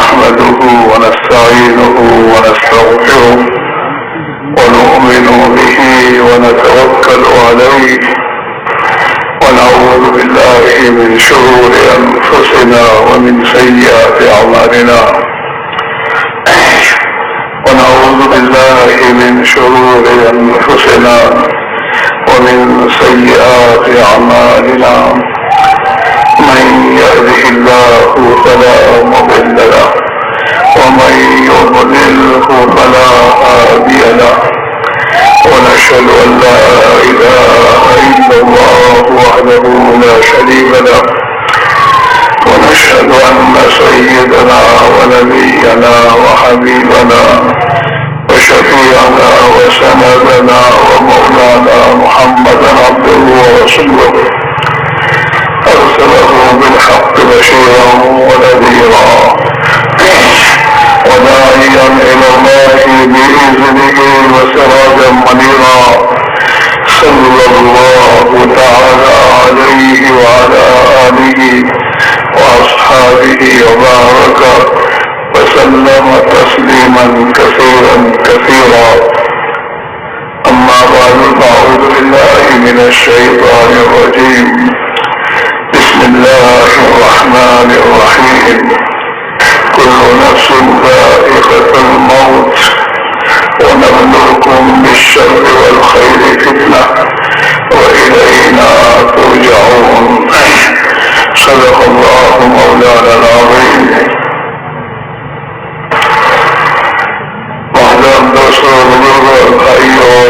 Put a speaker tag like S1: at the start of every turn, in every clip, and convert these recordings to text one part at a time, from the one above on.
S1: نحمده ونستعينه ونستغفره ونؤمن به ونتوكل عليه ونعوذ بالله من شرور أنفسنا ومن سيئات أعمالنا ونعوذ بالله من شرور أنفسنا ومن سيئات أعمالنا من يهده الله فلا مضل له ومن يضلله فلا هادي له ونشهد أن لا إله إلا الله وحده لا شريك له ونشهد أن سيدنا ونبينا وحبيبنا وشفيعنا وسندنا ومولانا محمدا عبده ورسوله أرسله بالحق بشيرا ونذيرا وداعيا إلى الله بإذنه وسراجا منيرا صلى الله تعالى عليه وعلى آله وأصحابه وبارك وسلم تسليما كثيرا كثيرا. أما بعد فأعوذ بالله من الشيطان الرجيم. بسم الله الرحمن الرحيم. كل نفس ذائقة الموت ونبلوكم بالشر والخير فتنة وإلينا ترجعون. صدق الله مولانا العظيم. محترم دوستوں، بزرگوں اور بھائیوں،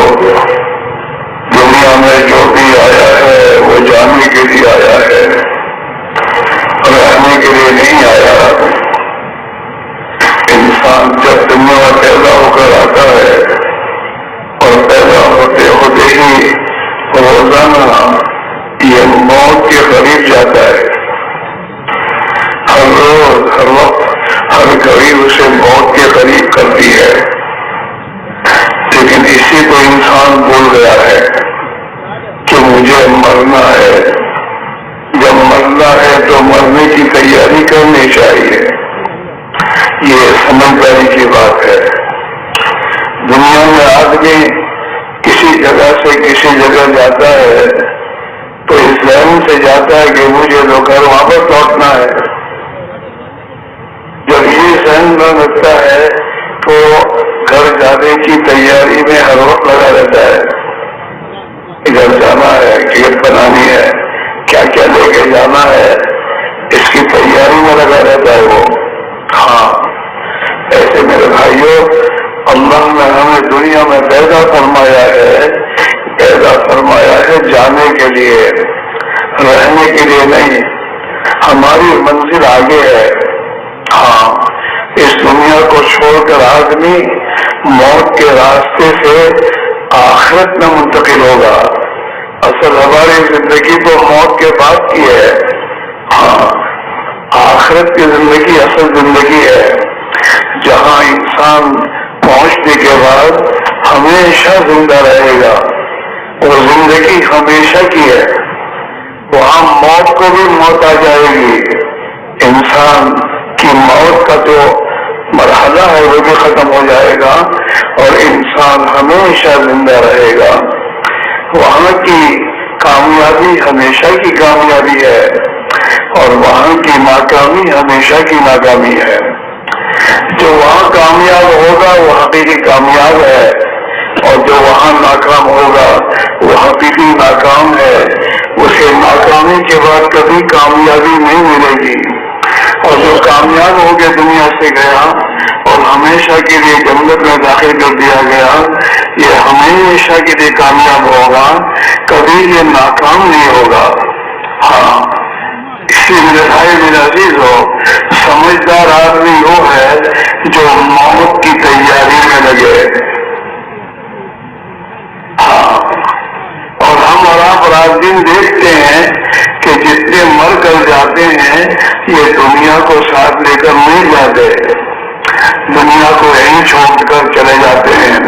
S1: دنیا میں جو بھی آیا ہے وہ جانے کے لیے آیا ہے، رہنے کے لیے نہیں آیا. انسان جب دنیا میں پیدا ہو کر آتا ہے اور پیدا ہوتے ہوتے ہی روزانہ یہ موت کے قریب جاتا ہے. ہر روز ہر وقت ہر گھڑی اسے موت کے قریب کرتی ہے. لیکن اسی کو انسان بھول گیا ہے کہ مجھے مرنا ہے. جب مرنا ہے تو مرنے کی تیاری کرنی چاہیے. یہ سمجھداری کی بات ہے. دنیا میں آدمی کسی جگہ سے کسی جگہ جاتا ہے تو اس ذہن سے جاتا ہے کہ مجھے تو گھر واپس لوٹنا ہے. جب یہ ذہن میں رکھتا ہے تو گھر جانے کی تیاری میں ہر وقت لگا رہتا ہے. ادھر جانا ہے، ٹکٹ بنانی ہے، کیا کیا لے کے جانا ہے، اس کی تیاری میں لگا رہتا ہے وہ. ہاں، ایسے میرے بھائیوں، اللہ نے ہمیں دنیا میں پیدا فرمایا ہے جانے کے لیے، رہنے کے لیے نہیں. ہماری منزل آگے ہے. ہاں، اس دنیا کو چھوڑ کر آدمی موت کے راستے سے آخرت میں منتقل ہوگا. اصل ہماری زندگی تو موت کے بعد کی ہے. ہاں، آخرت کی زندگی اصل زندگی ہے، جہاں انسان پہنچنے کے بعد ہمیشہ زندہ رہے گا. اور زندگی ہمیشہ کی ہے. وہاں موت کو بھی موت آ جائے گی. انسان کی موت کا تو مرحلہ ہے وہ بھی ختم ہو جائے گا اور انسان ہمیشہ زندہ رہے گا. وہاں کی کامیابی ہمیشہ کی کامیابی ہے اور وہاں کی ناکامی ہمیشہ کی ناکامی ہے. جو وہاں کامیاب ہوگا وہ حقیقی کامیاب ہے اور جو وہاں ناکام ہوگا وہ حقیقی ناکام ہے. اسے ناکامی کے بعد کبھی کامیابی نہیں ملے گی. اور جو کامیاب ہو کے دنیا سے گیا اور ہمیشہ کے لیے جنت میں داخل کر دیا گیا، یہ ہمیشہ کے لیے کامیاب ہوگا، کبھی یہ ناکام نہیں ہوگا. ہاں، اسی میرے بھائی میرے عزیز ہو، سمجھدار آدمی وہ ہے جو موت کی تیاری میں لگے. ہاں، اور ہم اور آپ رات دن دیکھتے ہیں کہ جتنے مر کر جاتے ہیں یہ دنیا کو ساتھ لے کر نہیں جاتے. دنیا کو یہیں چھوڑ کر چلے جاتے ہیں.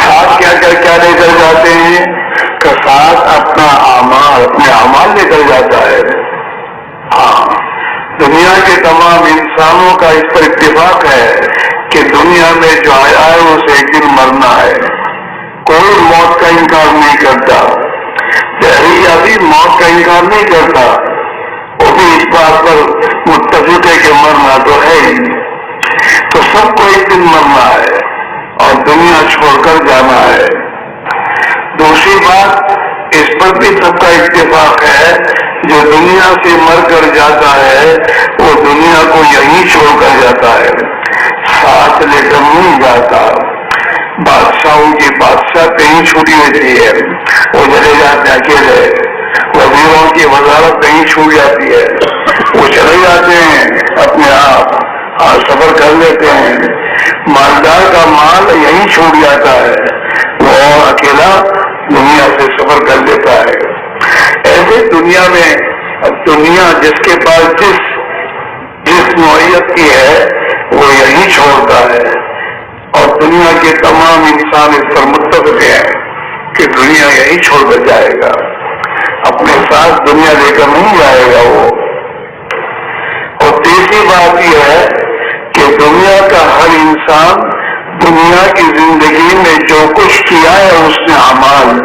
S1: ساتھ کیا لے کر جاتے ہیں کہ ساتھ اپنے اعمال لے کر جاتا ہے. ہاں، دنیا کے تمام انسانوں کا اس پر اتفاق ہے کہ دنیا میں جو آیا ہے اسے ایک دن مرنا ہے. کوئی موت کا انکار نہیں کرتا. دہریہ بھی موت کا انکار نہیں کرتا. وہ بھی اس بات پر متفق ہے کہ مرنا تو ہے ہی. تو سب کو ایک دن مرنا ہے اور دنیا چھوڑ کر جانا ہے. دوسری بات اس پر بھی سب کا اتفاق ہے جو دنیا سے مر کر جاتا ہے وہ دنیا کو یہیں چھوڑ کر جاتا ہے, ساتھ لے کر نہیں جاتا. بادشاہوں کی بادشاہ کہیں چھوٹی ہوتی ہے, وہ چلے جاتے ہیں اکیلے. وزیروں کی وزارت کہیں چھوٹ جاتی ہے, وہ چلے جاتے ہیں اپنے آپ, سفر کر لیتے ہیں. مالدار کا مال یہیں چھوٹ جاتا ہے, وہ اکیلا دنیا سے سفر کر لیتا ہے. ایسے دنیا میں دنیا جس کے پاس جس نوعیت کی ہے وہ یہیں چھوڑتا ہے, اور دنیا کے تمام انسان اس پر متفق ہیں کہ دنیا یہیں چھوڑ کر جائے گا. اپنے ساتھ دنیا لے کر نہیں جائے گا وہ. اور تیسری بات یہ ہے کہ دنیا کا ہر انسان دنیا کی زندگی میں جو کچھ کیا ہے اس نے اعمال,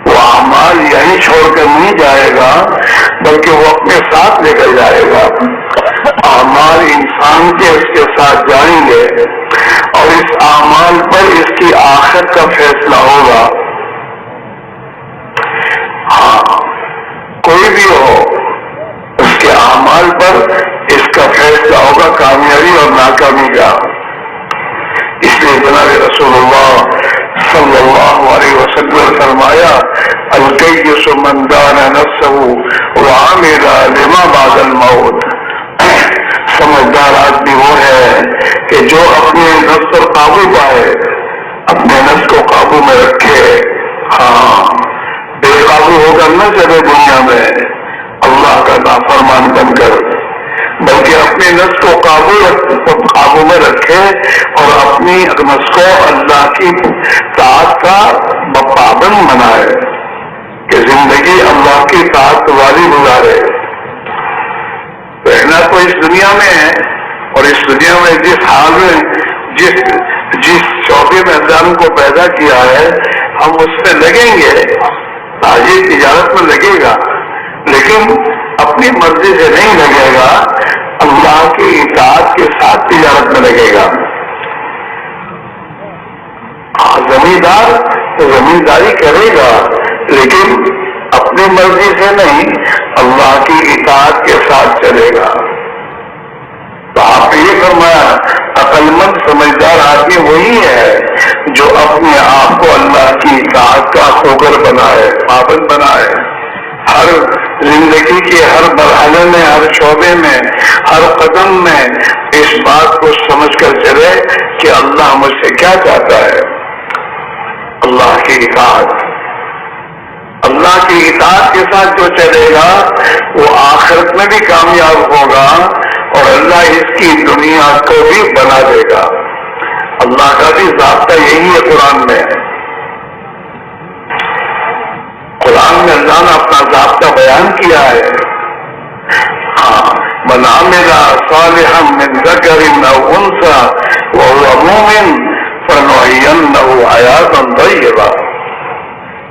S1: وہ اعمال یہیں چھوڑ کر نہیں جائے گا بلکہ وہ اپنے ساتھ لے کر جائے گا. اعمال انسان کے اس کے ساتھ جائیں گے اور اس اعمال پر اس کی آخرت کا فیصلہ ہوگا. ہاں, کوئی بھی ہو اس کے اعمال پر اس کا فیصلہ ہوگا کامیابی اور ناکامی کا. اس لیے جناب رسول اللہ صلی اللہ علیہ وسلم فرمایا الکیس من دان نفسہ وعمل لما بعد الموت. سمجھدار آدمی وہ ہے کہ جو اپنے نفس پر قابو پائے, اپنے نفس کو قابو میں رکھے. ہاں, بے قابو ہو کر نہ چلے دنیا میں اللہ کا نافرمان بن کر, بلکہ اپنے نفس کو قابو میں رکھے اور اپنی نفس کو اللہ کی طاعت کا پابند بنائے کہ زندگی اللہ کی طاعت والی گزارے. رہنا تو اس دنیا میں ہے, اور اس دنیا میں جس حال میں جس شعبے میں اللہ نے کو پیدا کیا ہے ہم اس میں لگیں گے. تاجر تجارت میں لگے گا لیکن اپنی مرضی سے نہیں لگے گا, اللہ کی اطاعت کے ساتھ تجارت میں لگے گا. زمیندار تو زمینداری کرے گا لیکن اپنی مرضی سے نہیں, اللہ کی اطاعت کے ساتھ چلے گا. تو آپ نے یہ فرمایا عقل مند سمجھدار آدمی وہی ہے جو اپنے آپ کو اللہ کی اطاعت کا خوگر بنائے, پابند بنائے. ہر زندگی کے ہر مرحلے میں, ہر شعبے میں, ہر قدم میں اس بات کو سمجھ کر چلے کہ اللہ مجھ سے کیا چاہتا ہے. اللہ کی اطاعت, اللہ کی اطاعت کے ساتھ جو چلے گا وہ آخرت میں بھی کامیاب ہوگا اور اللہ اس کی دنیا کو بھی بنا دے گا. اللہ کا بھی ضابطہ یہی ہے قرآن میں. قرآن میں اللہ نے اپنا ضابطہ بیان کیا ہے. ہاں, من عمل صالحا من ذکر او انثى وهو مؤمن فلنحيينه حیاتا طیبہ.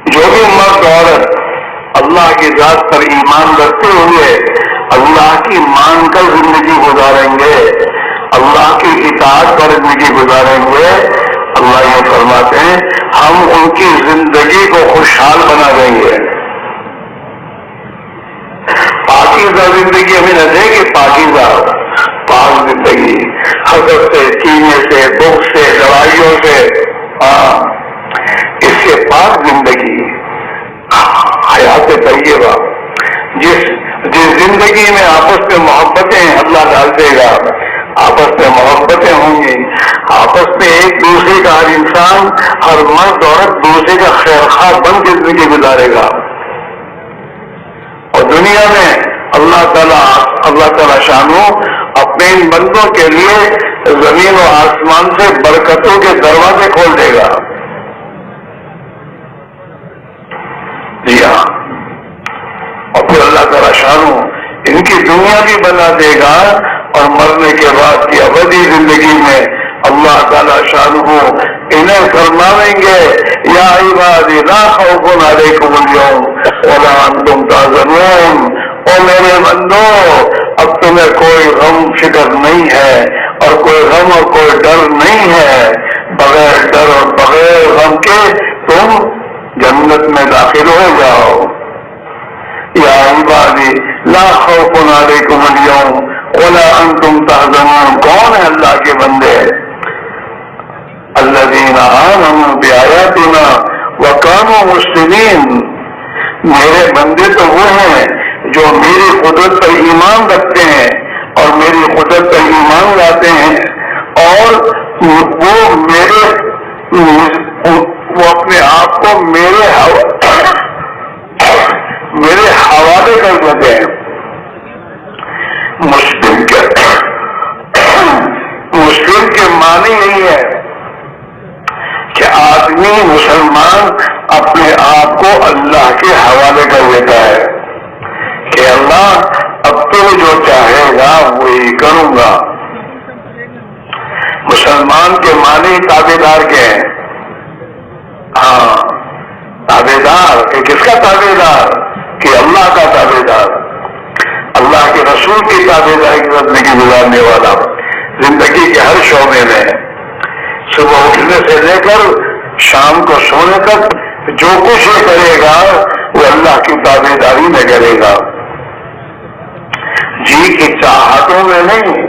S1: جو بھی مرد عورت اللہ کی ذات پر ایمان رکھتے ہوئے اللہ کی مان کر زندگی گزاریں گے, اللہ کی اطاعت پر زندگی گزاریں گے, اللہ یہ فرماتے ہیں ہم ان کی زندگی کو خوشحال بنا دیں گے. پاکیزہ زندگی ہمیں نہ دے کہ پاکیزہ پاک زندگی, حسد سے, کینے سے, بغض سے, لڑائیوں سے, اس سے پاک زندگی حیات طیبہ. جس زندگی میں آپس میں محبتیں اللہ ڈال دے گا, آپس میں محبتیں ہوں گی, آپس میں ایک دوسرے کا ہر انسان, ہر مرد عورت دوسرے کا خیر خواہ بن کے زندگی گزارے گا. اور دنیا میں اللہ تعالیٰ شانو اپنے ان بندوں کے لیے زمین و آسمان سے برکتوں کے دروازے کھول دے گا. جی ہاں, اور پھر اللہ تعالیٰ شانو ان کی دنیا بھی بنا دے گا اور مرنے کے بعد کی ابدی زندگی میں اللہ تعالیٰ شانہ انہیں فرمائیں گے یا عبادی لا خوف علیکم اليوم ولا انتم تحزنون، او میرے بندو اب تمہیں کوئی غم فکر نہیں ہے اور کوئی غم اور کوئی ڈر نہیں ہے، بغیر ڈر اور بغیر غم کے تم جنت میں داخل ہو جاؤ۔ یا عبادی لا خوف علیکم اليوم ولا انتم تحزنون، کون ہے اللہ کے بندے؟ الذین آمنوا بآیاتنا وکانوا مسلمین، میرے بندے تو وہ ہیں جو میری قدرت پر ایمان رکھتے ہیں اور میری قدرت پر ایمان لاتے ہیں، اور وہ اپنے آپ کو میرے حوالے کر دیتے ہیں۔ مسلم کے معنی یہی ہے کہ آدمی مسلمان اپنے آپ کو اللہ کے حوالے کر دیتا ہے کہ اللہ اب تو جو چاہے گا وہی کروں گا۔ مسلمان کے معنی تابع دار کے ہیں۔ ہاں، تابع دار کہ کس کا تابع دار؟ کہ اللہ کا تابع دار، اللہ کے رسول کی تابع داری کی زندگی گزارنے والا، زندگی کے ہر شعبے میں صبح اٹھنے سے لے کر شام کو سونے تک جو کچھ یہ کرے گا وہ اللہ کی تابع داری میں کرے گا، جی کی چاہتوں میں نہیں،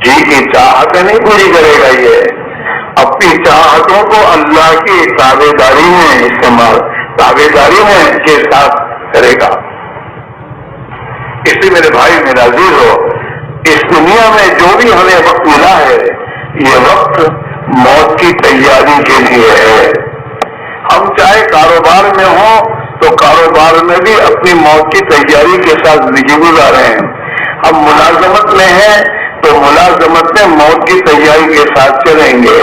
S1: جی کی چاہتیں نہیں پوری کرے گا، یہ اپنی چاہتوں کو اللہ کی تابع داری میں استعمال، تابع داری میں کے ساتھ کرے گا۔ اس لیے میرے بھائی میرا عزیز ہو، اس دنیا میں جو بھی ہمیں وقت ملا ہے یہ وقت موت کی تیاری کے لیے ہے۔ ہم چاہے کاروبار میں ہوں تو کاروبار میں بھی اپنی موت کی تیاری کے ساتھ زندگی گزارے ہیں، ہم ملازمت میں ہیں تو ملازمت میں موت کی تیاری کے ساتھ چلیں گے،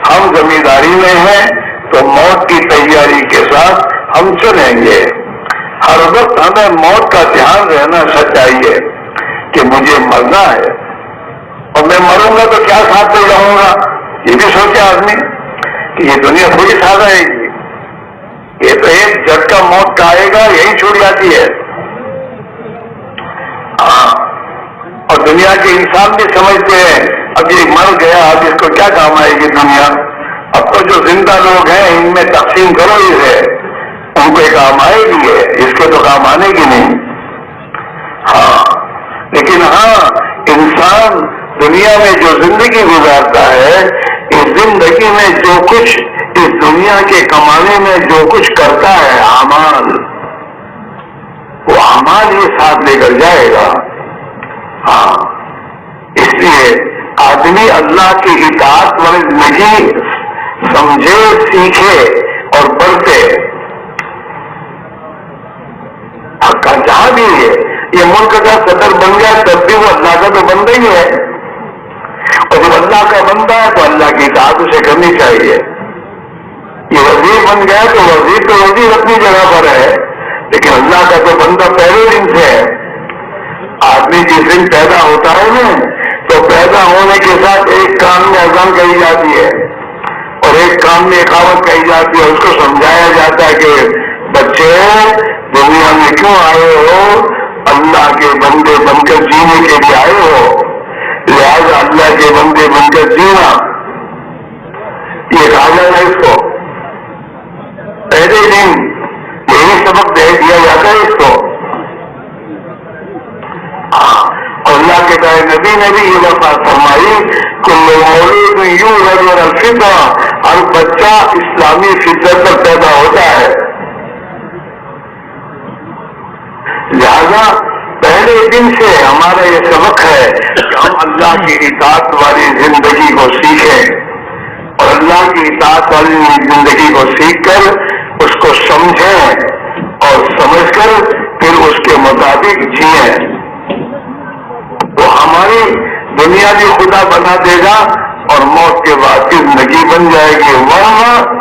S1: ہم زمینداری میں ہیں تو موت کی تیاری کے ساتھ ہم چلیں گے۔ ہر وقت ہمیں موت کا دھیان رہنا چاہیے کہ مجھے مرنا ہے اور میں مروں گا تو کیا ساتھ لے جاؤں گا، یہ بھی سوچے آدمی کہ یہ دنیا تھوڑی ساتھ رہے گی، یہ تو ایک جھٹکا موت کا آئے گا یہی چھوٹ جاتی ہے۔ ہاں، اور دنیا کے انسان بھی سمجھتے ہیں اب یہ مر گیا اب اس کو کیا کام آئے گی دنیا، اب تو جو زندہ لوگ ہیں ان میں تقسیم کرو اسے، ان کو کام آئے گی ہے، اس کے تو کام آنے کی نہیں۔ ہاں، لیکن ہاں انسان دنیا میں جو زندگی گزارتا ہے، اس زندگی میں جو کچھ اس دنیا کے کمانے میں جو کچھ کرتا ہے اعمال، وہ اعمال یہ ساتھ لے کر جائے گا۔ ہاں، اس لیے آدمی اللہ کی اطاعت والی زندگی سمجھے، سیکھے اور بڑھتے۔ جہاں بھی یہ ملک کا صدر بن گیا تب بھی وہ اللہ کا تو بندہ ہی ہے، اور جب اللہ کا بندہ ہے تو اللہ کی اطاعت اسے کرنی چاہیے۔ یہ وزیر بن گیا تو وزیر تو وزیر اپنی جگہ پر ہے، لیکن اللہ کا تو بندہ پہلے دن سے ہے۔ آدمی جس دن پیدا ہوتا ہے نا تو پیدا ہونے کے ساتھ ایک کان میں اذان کہی جاتی ہے اور ایک کان میں اقامت کہی جاتی ہے، اس کو سمجھایا جاتا ہے کہ بچے دنیا میں کیوں آئے ہو؟ اللہ کے بندے بن کر جینے کے لیے آئے ہو، لہذا اللہ کے بندے بن کر جینا، یہ کہا جاتا ہے اس کو پہلے دن، یہی سبق دے دیا جاتا ہے اس کو۔ اور اللہ کے پیارے نبی نے بھی یہ بات فرمائی کہ مولود یولد علی الفطرہ، ہر بچہ اسلامی فطرت پر پیدا ہوتا ہے، لہذا پہلے دن سے ہمارا یہ سبق ہے کہ ہم اللہ کی اطاعت والی زندگی کو سیکھیں، اور اللہ کی اطاعت والی زندگی کو سیکھ کر اس کو سمجھیں اور سمجھ کر پھر اس کے مطابق جئیں، تو ہماری دنیا بھی خدا بنا دے گا اور موت کے بعد کی زندگی بن جائے گی۔ ورنہ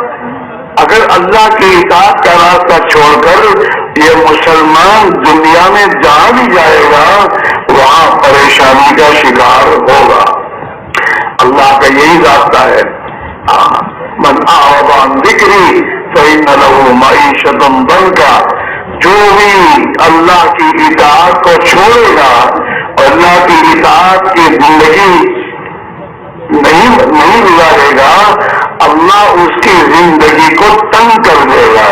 S1: اگر اللہ کی اطاعت کا راستہ چھوڑ کر یہ مسلمان دنیا میں جہاں بھی جائے گا وہاں پریشانی کا شکار ہوگا. اللہ کا یہی ضابطہ ہے. من اعرض عن ذکری فإن له معیشۃ ضنکا. جو بھی اللہ کی اطاعت کو چھوڑے گا اور اللہ کی اطاعت کی زندگی نہیں گزارے گا, اللہ اس کی زندگی کو تنگ کر دے گا.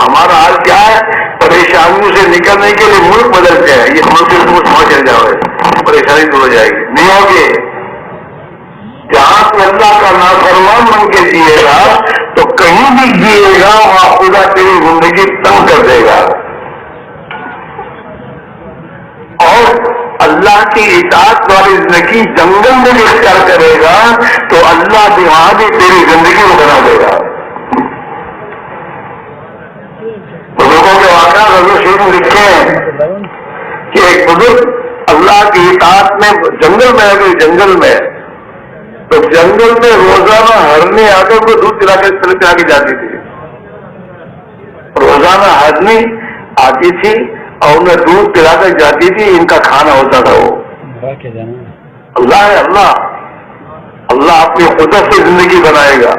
S1: ہمارا حال کیا ہے؟ پریشانیوں سے نکلنے کے لیے ملک بدلتے ہیں. یہ ملک سے تم سمجھ چل جاؤ گے, پریشانی دور ہو جائے گی. نہیں ہوگی. جہاں پہ اللہ کا نافرمان بن کے جیے گا تو کہیں بھی جیے گا وہاں خدا تیری زندگی تنگ کر دے گا. اور اللہ کی اطاعت والی زندگی جنگل میں بھی اختیار کرے گا تو اللہ بھی وہاں بھی تیری زندگی کو بنا دے گا. بزرگوں کے واقعات حضرت شیخ میں لکھے ہیں کہ ایک بزرگ اللہ کی اطاعت میں جنگل میں ہے, جنگل میں تو جنگل میں روزانہ ہرنی آ کر کو دودھ پلا کے جاتی تھی. روزانہ ہرنی آتی تھی اور انہیں دودھ پلا کر جاتی تھی. ان کا کھانا ہوتا تھا. وہ اللہ ہے. اللہ اپنی قدرت سے زندگی بنائے گا.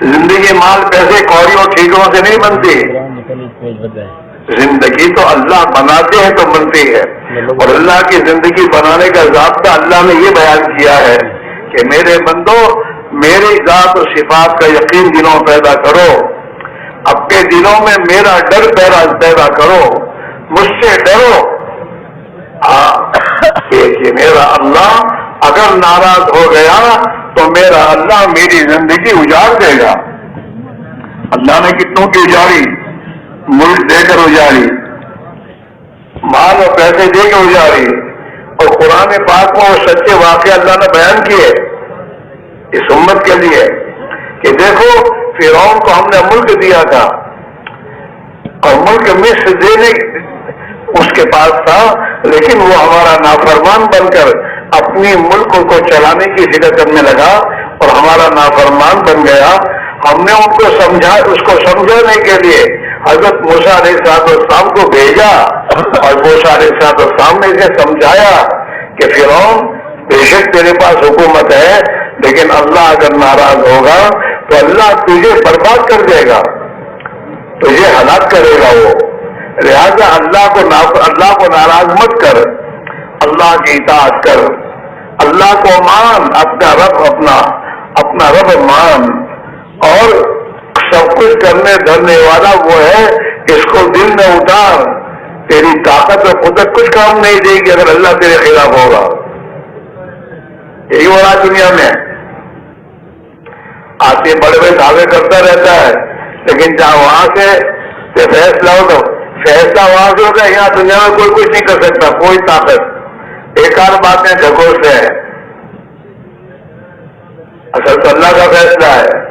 S1: زندگی مال پیسے کوڑی اور ٹھیکروں سے نہیں بنتی. زندگی تو اللہ بناتے ہیں تو بنتی ہے. اور اللہ کی زندگی بنانے کا ضابطہ اللہ نے یہ بیان کیا ہے کہ میرے بندو میری ذات و صفات کا یقین دلوں پیدا کرو. اپنے دلوں میں میرا ڈر پیدا کرو. مجھ سے ڈرو. کہ میرا اللہ اگر ناراض ہو گیا تو میرا اللہ میری زندگی اجاڑ دے گا. اللہ نے کتنوں کی اجاڑی, ملک دے کر اجاڑی, مال اور پیسے دے کے اجاڑی. اور قرآن پاک میں وہ سچے واقعے اللہ نے بیان کیے اس امت کے لیے کہ دیکھو فرعون کو ہم نے ملک دیا تھا اور ملک مصر دینے اس کے پاس تھا, لیکن وہ ہمارا نافرمان بن کر اپنی ملک کو چلانے کی فکر کرنے لگا اور ہمارا نافرمان بن گیا. ہم نے ان کو اس کو سمجھانے کے لیے حضرت موسیٰ علیہ السلام کو بھیجا اور موسیٰ علیہ السلام نے اسے سمجھایا کہ فرعون بے شک تیرے پاس حکومت ہے لیکن اللہ اگر ناراض ہوگا تو اللہ تجھے برباد کر دے گا, تجھے ہلاک کرے گا. وہ لہذا اللہ کو ناراض مت کر, اللہ کی اطاعت کر, اللہ کو مان, اپنا رب مان. اور سب کچھ کرنے دھرنے والا وہ ہے, اس کو دل میں اتار. تیری طاقت اور قدرت کچھ کام نہیں دے گی اگر اللہ تیرے خلاف ہوگا. یہی ہو رہا دنیا میں. آتے بڑے بڑے دعوے کرتا رہتا ہے لیکن جہاں وہاں سے فیصلہ ہو تو فیصلہ وہاں سے ہوتا ہے. یہاں دنیا میں کوئی کچھ نہیں کر سکتا, کوئی طاقت. بیکار باتیں جھگڑ سے ہے. اصل تو اللہ کا فیصلہ ہے.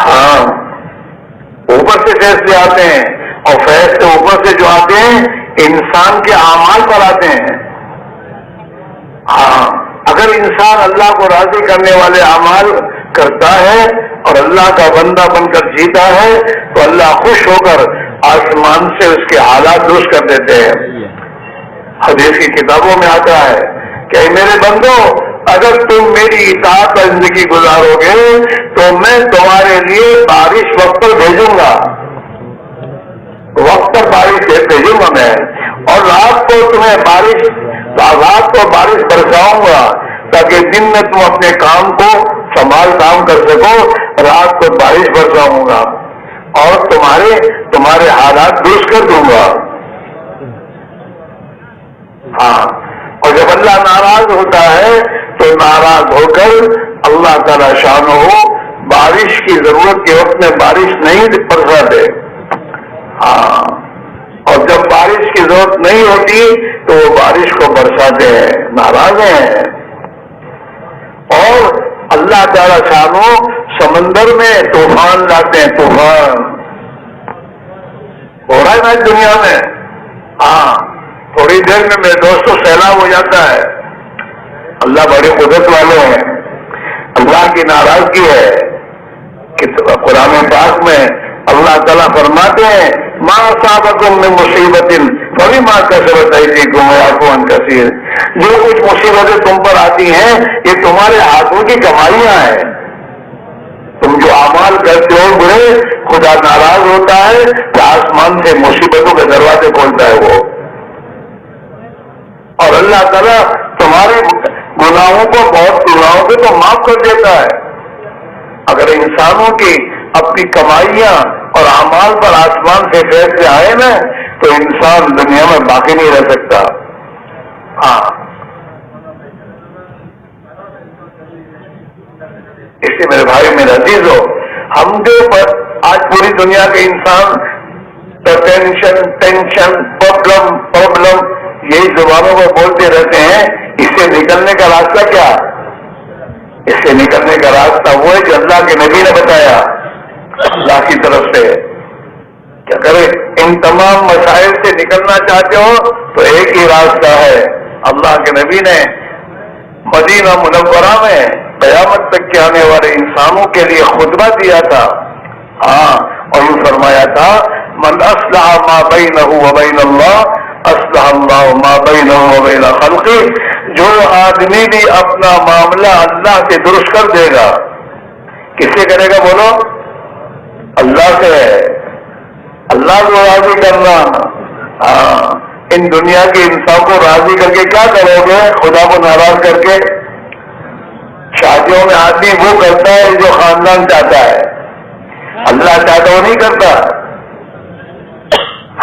S1: ہاں اوپر سے فیصلے آتے ہیں اور فیصلے اوپر سے جو آتے ہیں انسان کے اعمال پر آتے ہیں. ہاں اگر انسان اللہ کو راضی کرنے والے اعمال کرتا ہے اور اللہ کا بندہ بن کر جیتا ہے تو اللہ خوش ہو کر آسمان سے اس کے حالات درست کر دیتے ہیں. حدیث کی کتابوں میں آتا ہے کہ میرے بندو اگر تم میری اطاعت پر زندگی گزارو گے تو میں تمہارے لیے بارش وقت پر بھیجوں گا, وقت پر بارش بھیجوں گا میں, اور رات کو بارش برساؤں گا تاکہ دن میں تم اپنے کام کو سنبھال کام کر سکو, رات کو بارش برساؤں گا اور تمہارے حالات درست کر دوں گا. ہاں اور جب اللہ ناراض ہوتا ہے تو ناراض ہو کر اللہ تعالی شان ہو بارش کی ضرورت کے وقت میں بارش نہیں برساتے. ہاں اور جب بارش کی ضرورت نہیں ہوتی تو وہ بارش کو برساتے ہیں, ناراض ہیں. اور اللہ تعالی شان ہو سمندر میں طوفان لاتے ہیں. طوفان ہو رہا ہے نا دنیا میں. ہاں تھوڑی دیر میں میرے دوستوں سیلاب ہو جاتا ہے. اللہ بڑے قدرت والے ہیں. اللہ کی ناراضگی ہے کہ قرآن پاک میں اللہ تعالیٰ فرماتے ہیں ما اصابکم من مصیبت فبما کسبت ایدیکم ویعفو عن کثیر، جو کچھ مصیبتیں تم پر آتی ہیں یہ تمہارے ہاتھوں کی کمائیاں ہیں. تم جو اعمال کرتے ہو برے، خدا ناراض ہوتا ہے تو آسمان سے مصیبتوں کے دروازے کھولتا ہے وہ، اور اللہ تعالیٰ تمہارے گناہوں کو، بہت گناہوں کو تو معاف کر دیتا ہے. اگر انسانوں کی اپنی کمائیاں اور اعمال پر آسمان سے فیصلے آئے نا تو انسان دنیا میں باقی نہیں رہ سکتا. ہاں، اس لیے میرے بھائی میرے عزیز ہو، ہم کے اوپر آج پوری دنیا کے انسان ٹینشن پرابلم یہی زبانوں کو بولتے رہتے ہیں. اس سے نکلنے کا راستہ کیا؟ اس سے نکلنے کا راستہ وہ ہے جو اللہ کے نبی نے بتایا اللہ کی طرف سے. کیا کرے؟ ان تمام مسائل سے نکلنا چاہتے ہو تو ایک ہی راستہ ہے. اللہ کے نبی نے مدینہ منورہ میں قیامت تک کے آنے والے انسانوں کے لیے خطبہ دیا تھا. ہاں، اور یہ فرمایا تھا من اصلح ما بینہ وبین اللہ اصلح اللہ ما بینہ وبین خلقہ، جو آدمی بھی اپنا معاملہ اللہ سے درست کر دے گا. کس سے کرے گا بولو؟ اللہ سے. اللہ کو راضی کرنا. ہاں، ان دنیا کے انسان کو راضی کر کے کیا کرو گے؟ خدا کو ناراض کر کے. شادیوں میں آدمی وہ کرتا ہے جو خاندان چاہتا ہے، اللہ چاہتا وہ نہیں کرتا.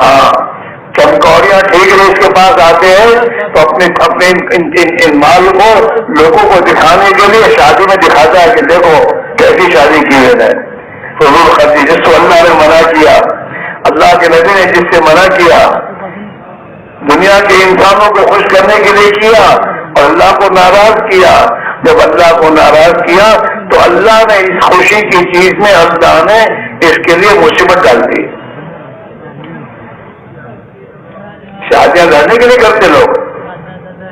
S1: ہاں، چمکوڑیاں ٹھیک ہے اس کے پاس آتے ہیں تو اپنے ان مال کو لوگوں کو دکھانے کے لیے شادی میں دکھاتا ہے کہ دیکھو کیسی شادی کی ہے. فضول خرچی جس کو اللہ نے منع کیا، اللہ کے نبی نے جس سے منع کیا، دنیا کے انسانوں کو خوش کرنے کے لیے کیا اور اللہ کو ناراض کیا. جب اللہ کو ناراض کیا تو اللہ نے اس خوشی کی چیز میں اللہ نے اس کے لیے مصیبت ڈال دی. شادیاں لڑنے کے لیے کرتے لوگ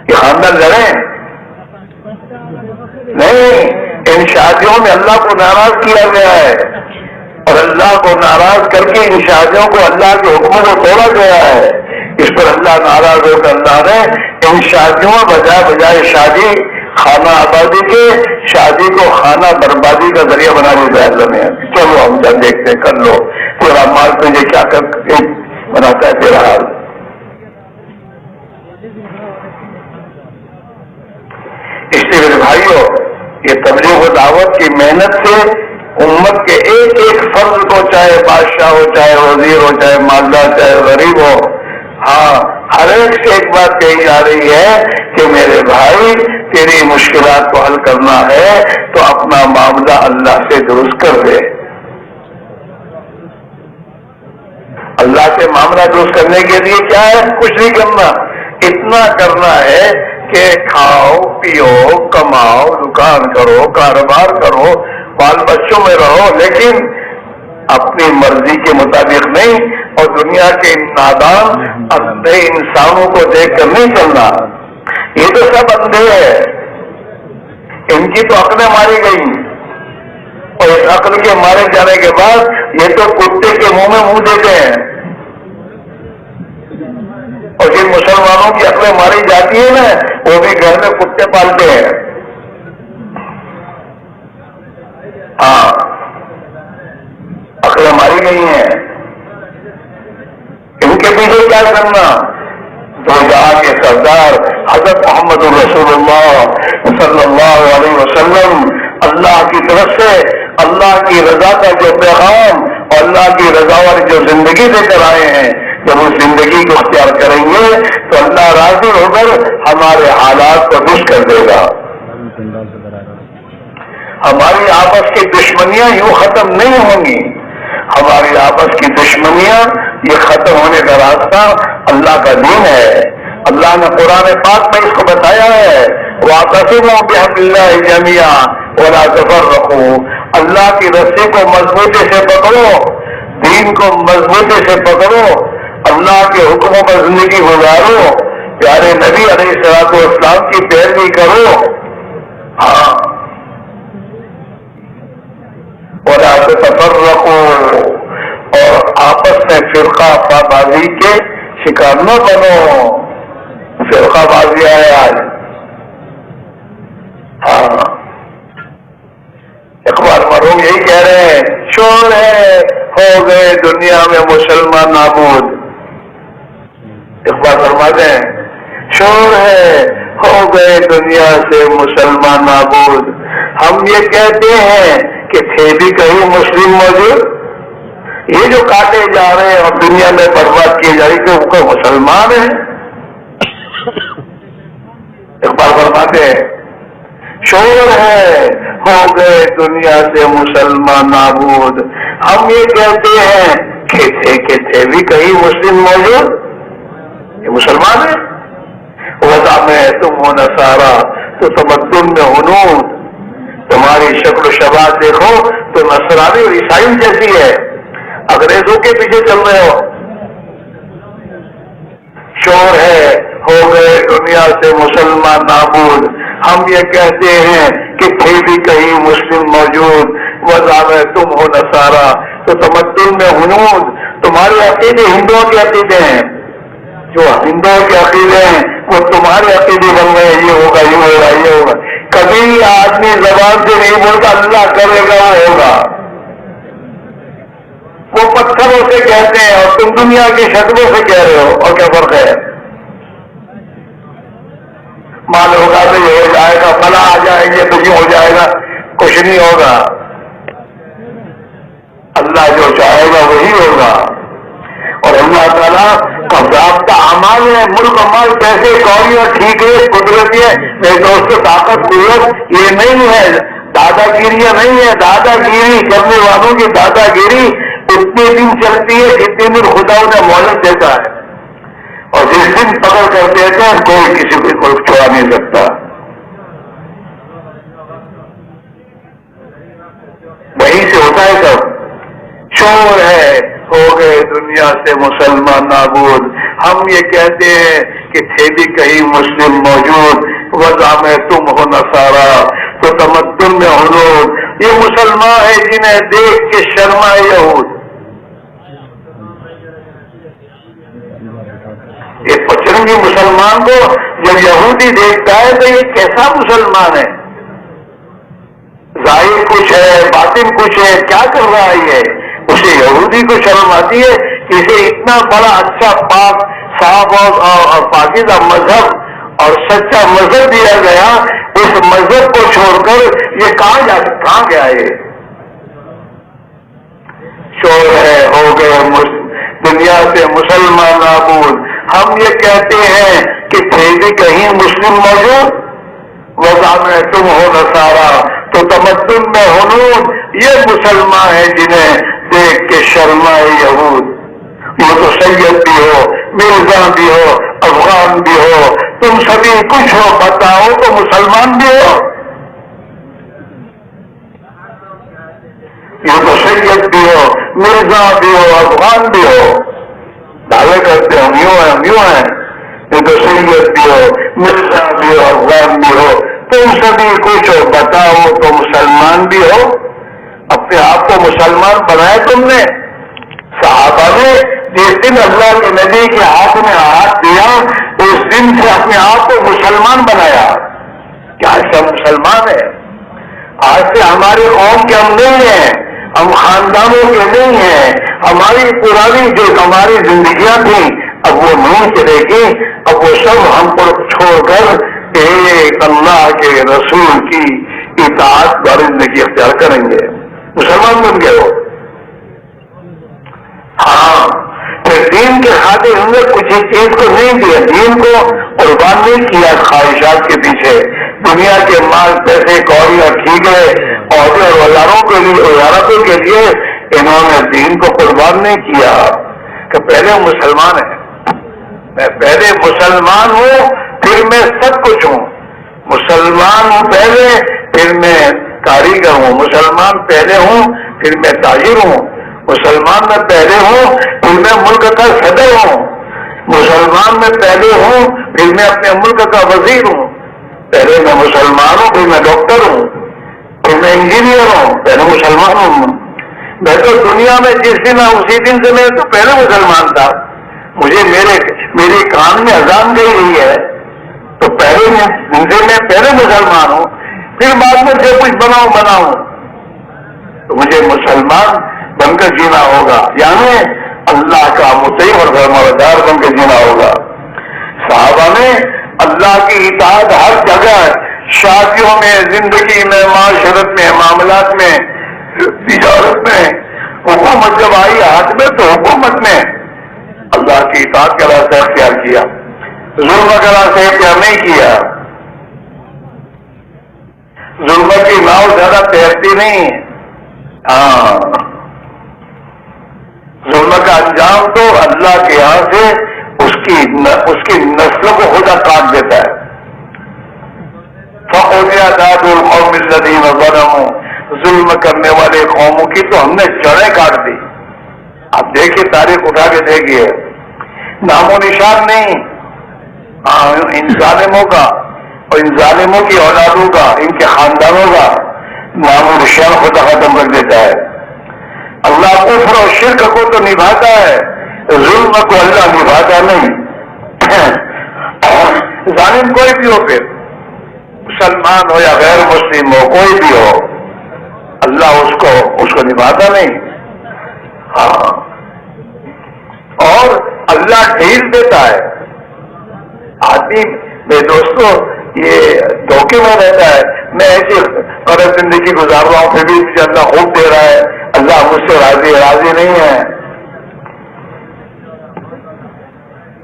S1: کہ خاندان لڑیں؟ نہیں، ان شادیوں میں اللہ کو ناراض کیا گیا ہے اور اللہ کو ناراض کر کے ان شادیوں کو اللہ کے حکموں کو توڑا گیا ہے. اس پر اللہ ناراض ہو کر اللہ نے ان شادیوں بجائے شادی خانہ آبادی کے، شادی کو خانہ بربادی کا ذریعہ بنا دیا اللہ نے. چلو ہم جب دیکھتے کر لو تیرا مال تجھے کیا کر بناتا ہے تیرا حال. اس لیے میرے بھائیوں، یہ تبلیغ و دعوت کی محنت سے امت کے ایک ایک فرد کو، چاہے بادشاہ ہو، چاہے وزیر ہو، چاہے مالدار، چاہے غریب ہو، ہاں، ہر ایک سے ایک بات کہی جا رہی ہے کہ میرے بھائی تیری مشکلات کو حل کرنا ہے تو اپنا معاملہ اللہ سے درست کر دے. اللہ سے معاملہ درست کرنے کے لیے کیا ہے؟ کچھ نہیں کرنا، اتنا کرنا ہے کہ کھاؤ پیو کماؤ، دکان کرو، کاروبار کرو، بال بچوں میں رہو، لیکن اپنی مرضی کے مطابق نہیں. اور دنیا کے نادان اندھے انسانوں کو دیکھ کر نہیں چلنا. یہ تو سب اندھے ہیں، ان کی تو عقلیں ماری گئی اور اس عقل کے مارے جانے کے بعد یہ تو کتے کے منہ میں منہ دیتے ہیں. اور جن مسلمانوں کی عقلیں ماری جاتی ہیں نا وہ بھی گھر میں کتے پالتے ہیں. ہاں، عقلیں ماری گئی ہیں. ان کے پیچھے کیا کرنا؟ دو جہاں کے سردار حضرت محمد رسول اللہ صلی اللہ علیہ وسلم، اللہ کی طرف سے اللہ کی رضا کا جو پیغام اور اللہ کی رضا والی جو زندگی دے کر آئے ہیں، جب اس زندگی کو اختیار کریں گے تو اللہ راضی ہو کر ہمارے حالات کو درست کر دے گا. ہماری آپس کی دشمنیاں یوں ختم نہیں ہوں گی. ہماری آپس کی دشمنیاں یہ ختم ہونے کا راستہ اللہ کا دین ہے. اللہ نے قرآن پاک میں اس کو بتایا ہے، وَاعْتَصِمُوا بِحَبْلِ اللَّهِ جَمِيعًا وَلَا تَفَرَّقُوا. اللہ کی رسی کو مضبوطی سے پکڑو، دین کو مضبوطی سے پکڑو، اللہ کے حکموں پر زندگی گزارو، پیارے نبی علیہ الصلوۃ والسلام کی پیروی کرو. ہاں، وَلَا تَفَرَّقُوا، اور اپنے فرقہ بازی کے شکار نہ بنو. فرقہ بازی ہے آج. ہاں اقبال مرحوم یہی کہہ رہے ہیں, شور ہے ہو گئے دنیا میں مسلمان نابود. اقبال فرماتے ہیں شور ہے ہو گئے دنیا سے مسلمان نابود. ہم یہ کہتے ہیں کہ تھے بھی کہیں مسلم موجود. یہ جو کاٹے جا رہے ہیں اور دنیا میں برباد کیے جا رہے ہیں وہ مسلمان ہیں. اقبال فرماتے ہیں شور ہے ہو گئے دنیا سے مسلمان نابود. ہم یہ کہتے ہیں کہ تھے بھی کہیں مسلم موجود. یہ مسلمان ہیں. وضع میں تم ہو نصارا تو تمدن میں ہنود. تمہاری شکل و شباہ دیکھو تو نصرانی اور عیسائی جیسی ہے. انگریزوں کے پیچھے چل رہے ہو. شور ہے ہو گئے دنیا سے مسلمان نابود. ہم یہ کہتے ہیں کہ تھے بھی کہیں مسلم موجود. وضع میں تم ہو نصارا تو تمدن میں ہنود. تمہارے عقیدے ہندوؤں کے عقیدے ہیں. جو ہندوؤں کے عقیدے ہیں وہ تمہارے عقیدے بن گئے. یہ ہوگا یہ ہوگا یہ ہوگا. کبھی آدمی زبان سے نہیں بولتا اللہ کرے گا وہ ہوگا. وہ پتھروں سے کہتے ہیں اور تم دنیا کی شکلوں سے کہہ رہے ہو. اور کیا فرق ہے؟ مان ہوگا تو یہ ہو جائے گا, فلاں آ جائیں گے تو یہ ہو جائے گا. کچھ نہیں ہوگا. اللہ جو چاہے گا وہی ہوگا. اور اللہ تعالیٰ کا ضابطہ اعمال ہے. ملک عمل پیسے کوڑی اور ٹھیک ہے قدرتی ہے. میرے دوست طاقت قوت یہ نہیں ہے. دادا گیریاں نہیں ہے. دادا گیری کرنے والوں کی دادا گیری اتنے دن چلتی ہے جتنے دن خدا انہیں مہلت دیتا ہے. اور جس دن پکڑ کر دیتے ہیں کوئی کسی کو چھوڑا نہیں سکتا. وہیں سے ہوتا ہے سب. شور ہے ہو گئے دنیا سے مسلمان نابود. ہم یہ کہتے ہیں کہ تھے بھی کہیں مسلم موجود. وضع میں تم ہو نصارا تو تمدن میں ہنود. یہ مسلمان ہے جنہیں دیکھ کے شرمائے یہود. ایک پچرنگی مسلمان کو جب یہودی دیکھتا ہے تو یہ کیسا مسلمان ہے؟ ظاہر کچھ ہے باطن کچھ ہے. کیا کر رہا ہے یہ؟ اسے یہودی کو شرم آتی ہے کہ اسے اتنا بڑا اچھا پاک صاف اور پاکیزہ مذہب اور سچا مذہب دیا گیا. اس مذہب کو چھوڑ کر یہ کہاں گیا ہے؟ شور ہے ہو گئے دنیا سے مسلمان نابود. ہم یہ کہتے ہیں کہ تھے بھی کہیں مسلم موجود. وضع میں تم ہو نصارا تو تمدن میں ہنود. یہ مسلمان ہیں جنہیں دیکھ کے شرمائے یہود. یہ تو سید بھی ہو, مرزا بھی ہو, افغان بھی ہو, تم سبھی کچھ ہو, بتاؤ تو مسلمان بھی ہو. یہ تو سید بھی ہو, مرزا بھی ہو, افغان بھی ہو. دعوے کرتے ہم یوں ہیں ہم یوں ہیں. یہ تو سید بھی ہو, مرزا بھی ہو, افغان بھی ہو, تم سبھی کچھ ہو, بتاؤ تو مسلمان بھی ہو. اپنے آپ کو مسلمان بنایا تم نے. صحابہ نے جس دن اللہ کے نبی کے ہاتھ میں ہاتھ دیا اس دن سے اپنے آپ کو مسلمان بنایا. کیا سب مسلمان ہے؟ آج سے ہمارے قوم کے ہم نہیں ہیں, ہم خاندانوں کے نہیں ہیں. ہماری پرانی جو ہماری زندگیاں تھیں اب وہ نہیں چلے گی. اب وہ سب ہم کو چھوڑ کر ایک اللہ کے رسول کی اطاعت اور زندگی اختیار کریں گے. مسلمان بن گئے ہو. ہاں پھر دین کے خاطر ہم نے کچھ چیز کو نہیں دیا, دین کو قربان نہیں کیا خواہشات کے پیچھے. دنیا کے مال پیسے کوڑی اور ٹھیکے عہدے اور وزارتوں کے لیے انہوں نے دین کو قربان نہیں کیا. کہ پہلے مسلمان ہیں, میں پہلے مسلمان ہوں پھر میں سب کچھ ہوں. مسلمان ہوں پہلے پھر میں کاریگر ہوں. مسلمان پہلے ہوں پھر میں تاجر ہوں. مسلمان میں پہلے ہوں پھر میں ملک کا صدر ہوں. مسلمان میں پہلے ہوں پھر میں اپنے ملک کا وزیر ہوں. پہلے میں مسلمان ہوں پھر میں ڈاکٹر ہوں, پھر میں انجینئر ہوں, پہلے مسلمان ہوں. میں تو دنیا میں جس دن اسی دن سے میں تو پہلے مسلمان تھا. مجھے میرے کان میں اذان گئی رہی ہے تو پہلے میں پہلے مسلمان ہوں. پھر بعد میں جو کچھ بناؤں تو مجھے مسلمان بن کر جینا ہوگا, یعنی اللہ کا مطیع اور فرمانبردار بن کر جینا ہوگا. صحابہ نے اللہ کی اطاعت ہر جگہ, شادیوں میں, زندگی میں, معاشرت میں, معاملات میں, تجارت میں, حکومت جب آئی ہاتھ میں تو حکومت میں اللہ کی اطاعت کا راستہ اختیار کیا, ظلم کا راستہ اختیار نہیں کیا. ظلم کی ناؤ زیادہ تیرتی نہیں. ہاں, ظلم کا انجام تو اللہ کے یہاں سے اس کی نسلوں کو خدا کاٹ دیتا ہے. فَقُطِعَ دَابِرُ الْقَوْمِ الَّذِينَ ظَلَمُوا, ظلم کرنے والے قوموں کی تو ہم نے جڑیں کاٹ دی. آپ دیکھیے, تاریخ اٹھا کے دیکھیے, نام و نشان نہیں. ان ظالموں کا اور ان ظالموں کی اولادوں کا, ان کے خاندانوں کا نام و نشان خدا ختم کر دیتا ہے. اللہ کفر اور شرک کو تو نبھاتا ہے, ظلم کو اللہ نبھاتا نہیں. ظالم کوئی بھی ہو, پھر مسلمان ہو یا غیر مسلم ہو, کوئی بھی ہو, اللہ اس کو نبھاتا نہیں. ہاں, اور اللہ ڈھیل دیتا ہے. آدمی میرے دوستوں یہ دھوکے میں رہتا ہے, میں ایسی اور زندگی گزار رہا ہوں, پھر بھی مجھے اللہ خوب دے رہا ہے, اللہ مجھ سے راضی نہیں ہے.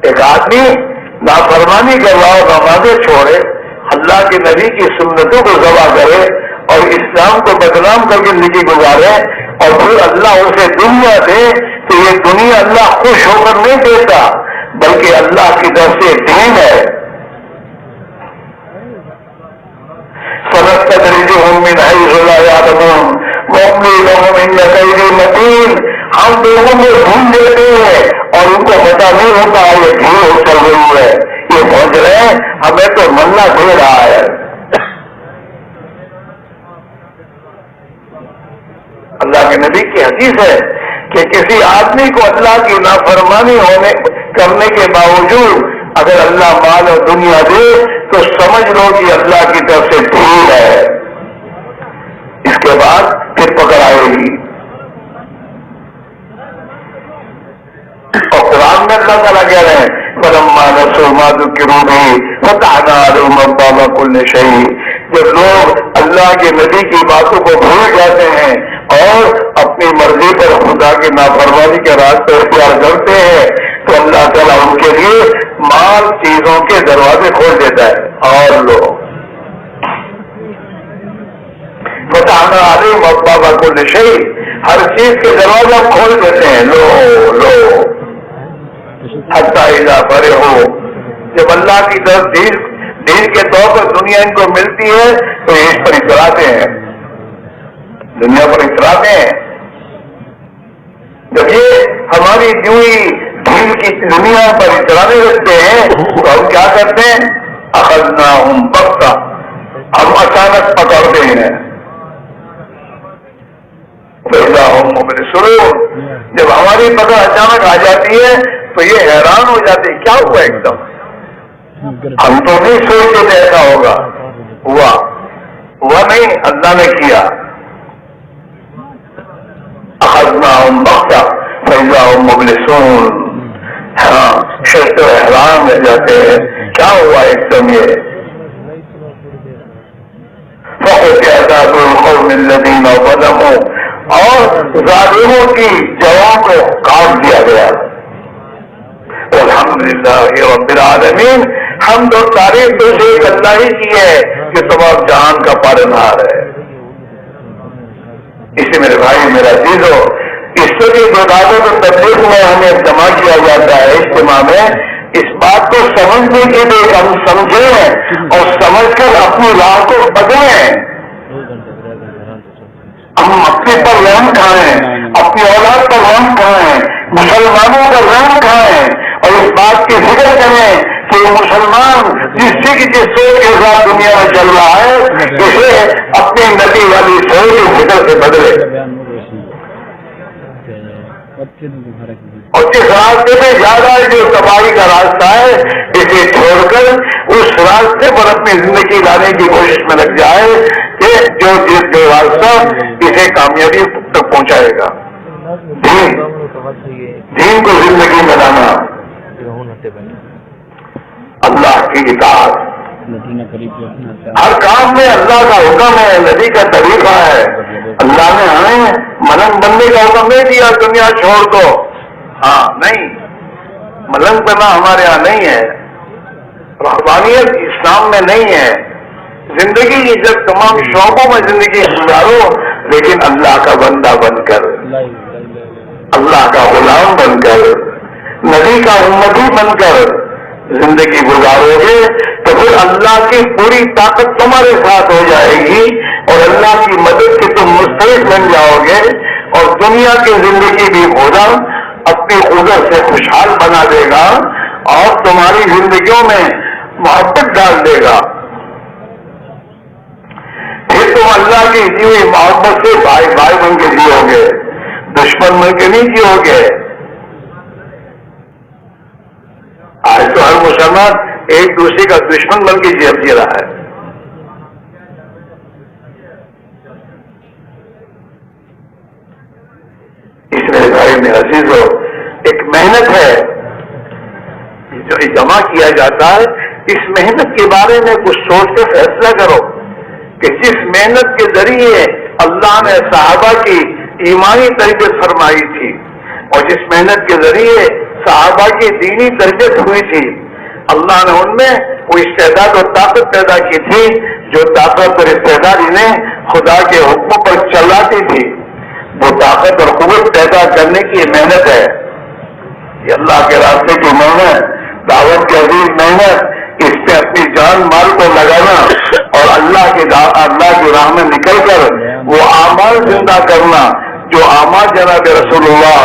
S1: ایک آدمی نافرمانی کر رہا ہو, نمازیں چھوڑے, اللہ کے نبی کی سنتوں کو ضبع کرے اور اسلام کو بدنام کر کے زندگی گزارے, اور پھر اللہ اسے دنیا دے تو یہ دنیا اللہ خوش ہو کر نہیں دیتا, بلکہ اللہ کی طرف سے دین ہے. سنستدرجهم من حيث لا يعلمون واملي لهم ان كيدي متين. ہم لوگوں کو ڈھونڈ لیتے ہیں اور ان کو پتا نہیں ہوتا یہ بھیڑ چل رہی ہے, یہ پہنچ رہے ہیں, ہمیں تو ملنا دے رہا ہے. اللہ کے نبی کی حدیث ہے کہ کسی آدمی کو اللہ کی نافرمانی کرنے کے باوجود اگر اللہ مال اور دنیا دے تو سمجھ لو کہ اللہ کی طرف سے ڈھیل ہے, اس کے بعد پھر پکڑ آئے گی. اور قرآن میں اللہ تعالیٰ کہہ رہے ہیں فَلَمَّا نَسُوا مَا ذُكِّرُوا بِهِ فَتَحْنَا عَلَيْهِمْ أَبْوَابَ كُلِّ شَيْءٍ. جب لوگ اللہ کے نبی کی باتوں کو بھول جاتے ہیں اور اپنی مرضی پر خدا کی نافرمانی کے راستے اختیار کرتے ہیں تو اللہ تعالیٰ ان کے لیے مال چیزوں کے دروازے کھول دیتا ہے. اور لوگ فَتَحْنَا عَلَيْهِمْ أَبْوَابَ كُلِّ شَيْءٍ, ہر چیز کے دروازے کھول دیتے ہیں. لو حتی اذا فرحوا, جب اللہ کی طرف دین کے طور پر دنیا ان کو ملتی ہے تو یہ اس پر اتراتے ہیں, دنیا پر اتراتے ہیں. جب یہ ہماری دین کی دنیا پر اترانے لگتے ہیں تو ہم کیا کرتے ہیں, اخذناہم بغتہ, ہم اچانک پکڑتے ہیں. فإذا هم مبلسون, جب ہماری پکڑ اچانک آ جاتی ہے تو یہ حیران ہو جاتے ہیں, کیا ہوا ایک دم, ہم تو نہیں سوچتے تھے ایسا ہوگا, ہوا نہیں, اللہ نے کیا. اخذناہم بغتہ فإذا هم مبلسون, ہاں شرط حیران رہ جاتے ہیں, کیا ہوا ایک دم یہ. فَقُطِعَ دَابِرُ الْقَوْمِ الَّذِينَ ظَلَمُوا, اور ظالموں کی جڑوں کو کاٹ دیا گیا. الحمدللہ رب العالمین, حمد و تعریف تو ایک اللہ ہی کی ہے کہ تمام جہان کا پالنہار ہے. اسی میرے بھائی میرا عزیزو, اس سے بھی عبادت و تبلیغ میں ہمیں اجتماع کیا جاتا ہے. اجتماع میں اس بات کو سمجھنے کے لیے ہم سمجھیں اور سمجھ کر اپنی راہ کو بدلیں. ہم اپنے پر رحم کھائیں, اپنی اولاد پر رحم کھائیں, مسلمانوں پر رحم کھائیں, اور اس بات کی فکر کریں کہ مسلمان جس سوچ کے ساتھ دنیا میں چل رہا ہے اسے اپنی نبی والی سوچ کی فکر سے بدلے. اور جس راستے میں جانا ہے جو تباہی کا راستہ ہے اسے چھوڑ کر اس راستے پر اپنی زندگی لانے کی کوشش میں لگ جائے کہ جو راستہ اسے کامیابی تک پہنچائے گا. دین کو زندگی میں لانا، اللہ کی اطاعت، ہر کام میں اللہ کا حکم ہے، نبی کا طریقہ ہے. اللہ نے ہمیں ملنگ بننے کا حکم نہیں دیا دنیا چھوڑ دو، ہاں نہیں، ملنگ بننا ہمارے یہاں نہیں ہے، رحمانیت اسلام میں نہیں ہے. زندگی کی جب تمام شعبوں میں زندگی گزارو لیکن اللہ کا بندہ بن کر، اللہ کا غلام بن کر، نبی کا امتی بن کر زندگی گزارو گے تو پھر اللہ کی پوری طاقت تمہارے ساتھ ہو جائے گی اور اللہ کی مدد کے تم مستحق بن جاؤ گے اور دنیا کی زندگی بھی خدا اپنی قدرت سے خوشحال بنا دے گا اور تمہاری زندگیوں میں محبت ڈال دے گا. پھر تم اللہ کی دی ہوئی محبت سے بھائی بھائی بن کے جیو گے، دشمن بن کے نہیں جیو گے. آج تو ہر مسلمان ایک دوسرے کا دشمن بن کے جی رہا ہے. اس لیے بھائی میں عزیز ہو، ایک محنت ہے جو جمع کیا جاتا ہے، اس محنت کے بارے میں کچھ سوچ کے فیصلہ کرو کہ جس محنت کے ذریعے اللہ نے صحابہ کی ایمانی تربیت فرمائی تھی اور جس محنت کے ذریعے صحابہ کی دینی تربیت ہوئی تھی، اللہ نے ان میں وہ استعداد اور طاقت پیدا کی تھی جو طاقت اور استعداد انہیں خدا کے حکم پر چلاتی تھی. وہ طاقت اور قوت پیدا کرنے کی محنت ہے. یہ اللہ کے راستے کی محنت، دعوت کی عظیم محنت، اس پہ اپنی جان مال کو لگانا اور اللہ کی راہ میں نکل کر وہ اعمال زندہ کرنا جو اعمال جناب رسول اللہ